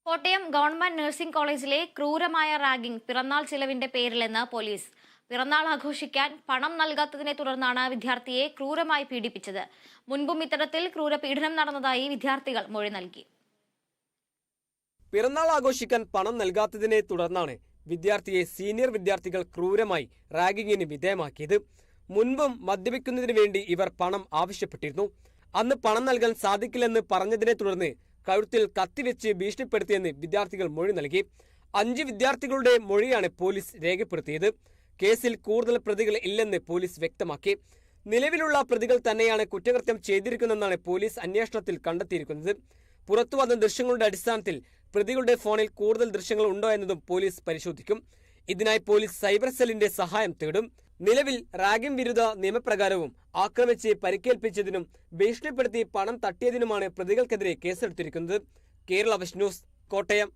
Kottayam government nursing കോളേജിലെ ക്രൂരമായ ragging പിറന്നാൾ ചിലവിന്റെ പേരിലെന്ന് പോലീസ്. പിറന്നാൾ ആഘോഷിക്കാൻ പണം നൽകാത്തതിനെ തുടർന്നാണ് വിദ്യാർത്ഥിയെ ക്രൂരമായി പീഡിപ്പിച്ചത്. മുൻപും ഇത്തരത്തിൽ ക്രൂരപീഡനം നടന്നതായി വിദ്യാർത്ഥികൾ മൊഴി നൽകി. പിറന്നാൾ ആഘോഷിക്കാൻ പണം നൽകാത്തതിനെ തുടർന്നാണ് വിദ്യാർത്ഥിയെ സീനിയർ വിദ്യാർത്ഥികൾ ക്രൂരമായി റാഗിങ്ങിന് വിധേയമാക്കിയത്. മുൻപും മദ്യപിക്കുന്നതിന് വേണ്ടി ഇവർ പണം ആവശ്യപ്പെട്ടിരുന്നു. അന്ന് പണം നൽകാൻ സാധിക്കില്ലെന്ന് പറഞ്ഞതിനെ തുടർന്ന് കഴുത്തിൽ കത്തിവെച്ച് ഭീഷണിപ്പെടുത്തിയെന്ന് വിദ്യാർത്ഥികൾ മൊഴി നൽകി. 5 വിദ്യാർത്ഥികളുടെ മൊഴിയാണ് പോലീസ് രേഖപ്പെടുത്തിയത്. കേസിൽ കൂടുതൽ പ്രതികൾ ഇല്ലെന്ന് പോലീസ് വ്യക്തമാക്കി. നിലവിലുള്ള പ്രതികൾ തന്നെയാണ് കുറ്റകൃത്യം ചെയ്തിരിക്കുന്നതെന്നാണ് പോലീസ് അന്വേഷണത്തിൽ കണ്ടെത്തിയിരിക്കുന്നത്. പുറത്തുവന്ന ദൃശ്യങ്ങളുടെ അടിസ്ഥാനത്തിൽ പ്രതികളുടെ ഫോണിൽ കൂടുതൽ ദൃശ്യങ്ങൾ ഉണ്ടോ എന്നതും പോലീസ് പരിശോധിക്കും. ഇതിനായി പോലീസ് സൈബർ സെല്ലിന്റെ സഹായം തേടും. നിലവിൽ റാഗിംഗ് വിരുദ്ധ നിയമപ്രകാരവും ആക്രമിച്ച് പരിക്കേൽപ്പിച്ചതിനും ഭീഷണിപ്പെടുത്തി പണം തട്ടിയതിനുമാണ് പ്രതികൾക്കെതിരെ കേസെടുത്തിരിക്കുന്നത്. Kerala vision news, Kottayam.